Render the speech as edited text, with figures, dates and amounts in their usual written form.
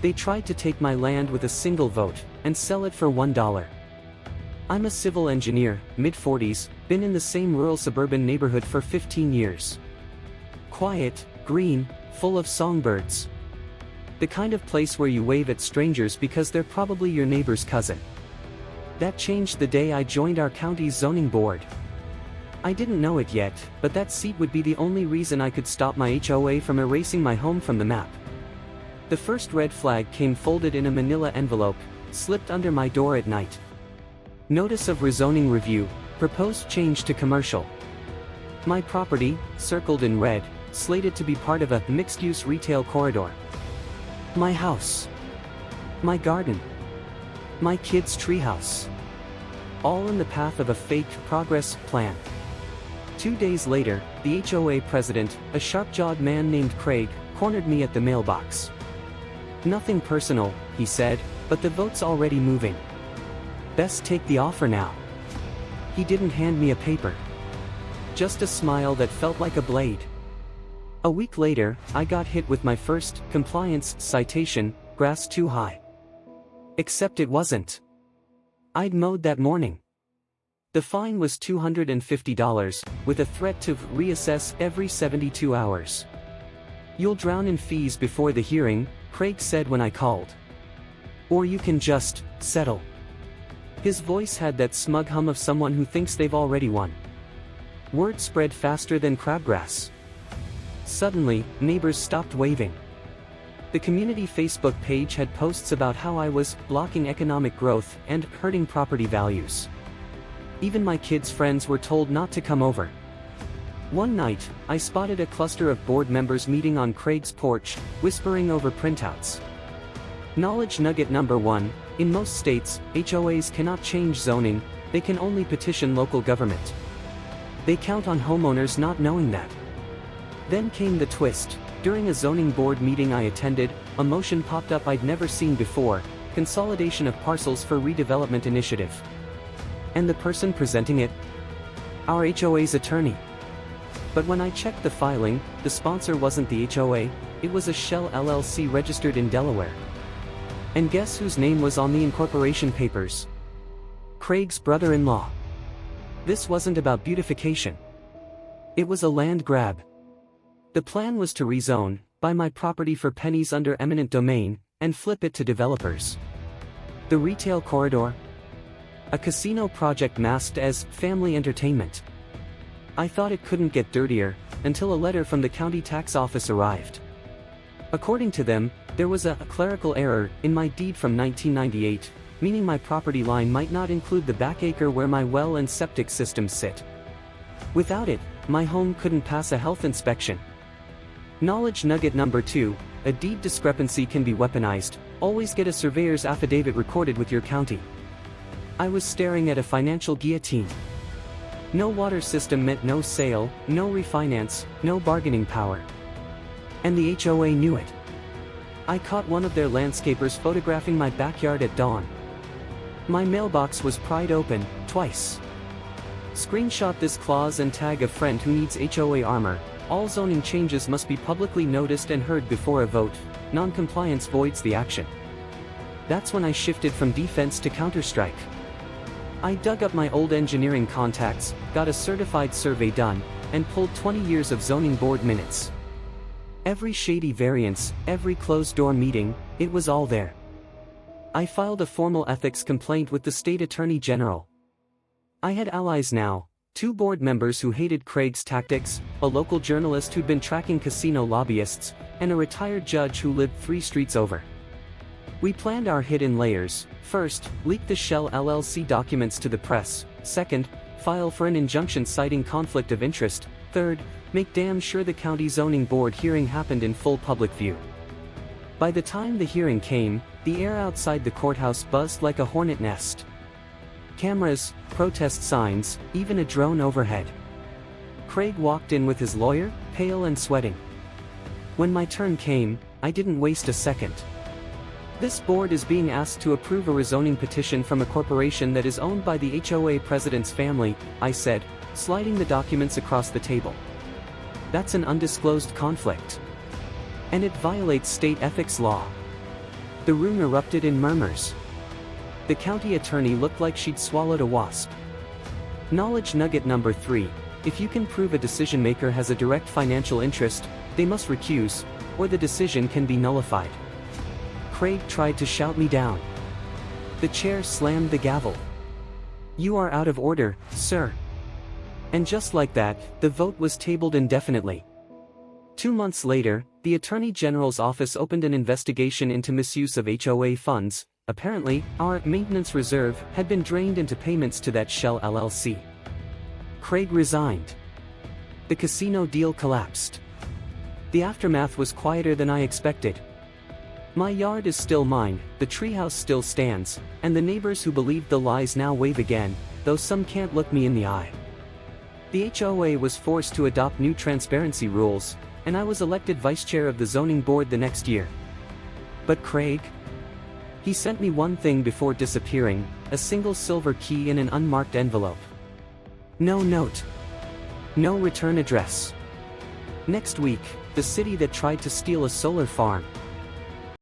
They tried to take my land with a single vote, and sell it for $1. I'm a civil engineer, mid-40s, been in the same rural suburban neighborhood for 15 years. Quiet, green, full of songbirds. The kind of place where you wave at strangers because they're probably your neighbor's cousin. That changed the day I joined our county's zoning board. I didn't know it yet, but that seat would be the only reason I could stop my HOA from erasing my home from the map. The first red flag came folded in a manila envelope, slipped under my door at night. Notice of rezoning review, proposed change to commercial. My property, circled in red, slated to be part of a mixed-use retail corridor. My house. My garden. My kids' treehouse. All in the path of a fake progress plan. 2 days later, the HOA president, a sharp-jawed man named Craig, cornered me at the mailbox. Nothing personal, he said, but the vote's already moving. Best take the offer now. He didn't hand me a paper. Just a smile that felt like a blade. A week later, I got hit with my first compliance citation, grass too high. Except it wasn't. I'd mowed that morning. The fine was $250, with a threat to reassess every 72 hours. You'll drown in fees before the hearing, Craig said when I called. Or you can just settle. His voice had that smug hum of someone who thinks they've already won. Word spread faster than crabgrass. Suddenly, neighbors stopped waving. The community Facebook page had posts about how I was blocking economic growth and hurting property values. Even my kids' friends were told not to come over. One night, I spotted a cluster of board members meeting on Craig's porch, whispering over printouts. Knowledge nugget number 1, in most states, HOAs cannot change zoning, they can only petition local government. They count on homeowners not knowing that. Then came the twist. During a zoning board meeting I attended, a motion popped up I'd never seen before, consolidation of parcels for redevelopment initiative. And the person presenting it? Our HOA's attorney. But when I checked the filing, the sponsor wasn't the HOA, it was a shell LLC registered in Delaware. And guess whose name was on the incorporation papers? Craig's brother-in-law. This wasn't about beautification. It was a land grab. The plan was to rezone, buy my property for pennies under eminent domain, and flip it to developers. The retail corridor? A casino project masked as family entertainment. I thought it couldn't get dirtier, until a letter from the county tax office arrived. According to them, there was a clerical error in my deed from 1998, meaning my property line might not include the back acre where my well and septic systems sit. Without it, my home couldn't pass a health inspection. Knowledge nugget number 2, a deed discrepancy can be weaponized, always get a surveyor's affidavit recorded with your county. I was staring at a financial guillotine. No water system meant no sale, no refinance, no bargaining power. And the HOA knew it. I caught one of their landscapers photographing my backyard at dawn. My mailbox was pried open, twice. Screenshot this clause and tag a friend who needs HOA armor. All zoning changes must be publicly noticed and heard before a vote. Non-compliance voids the action. That's when I shifted from defense to counterstrike. I dug up my old engineering contacts, got a certified survey done, and pulled 20 years of zoning board minutes. Every shady variance, every closed-door meeting, it was all there. I filed a formal ethics complaint with the state attorney general. I had allies now, 2 board members who hated Craig's tactics, a local journalist who'd been tracking casino lobbyists, and a retired judge who lived 3 streets over. We planned our hit in layers. First, leak the Shell LLC documents to the press. Second, file for an injunction citing conflict of interest. Third, make damn sure the county zoning board hearing happened in full public view. By the time the hearing came, the air outside the courthouse buzzed like a hornet nest. Cameras, protest signs, even a drone overhead. Craig walked in with his lawyer, pale and sweating. When my turn came, I didn't waste a second. This board is being asked to approve a rezoning petition from a corporation that is owned by the HOA president's family, I said, sliding the documents across the table. That's an undisclosed conflict. And it violates state ethics law. The room erupted in murmurs. The county attorney looked like she'd swallowed a wasp. Knowledge nugget number 3. If you can prove a decision maker has a direct financial interest, they must recuse, or the decision can be nullified. Craig tried to shout me down. The chair slammed the gavel. You are out of order, sir. And just like that, the vote was tabled indefinitely. 2 months later, the Attorney General's office opened an investigation into misuse of HOA funds. Apparently, our maintenance reserve had been drained into payments to that shell LLC. Craig resigned. The casino deal collapsed. The aftermath was quieter than I expected. My yard is still mine, the treehouse still stands, and the neighbors who believed the lies now wave again, though some can't look me in the eye. The HOA was forced to adopt new transparency rules, and I was elected vice chair of the zoning board the next year. But Craig? He sent me one thing before disappearing, a single silver key in an unmarked envelope. No note. No return address. Next week, the city that tried to steal a solar farm,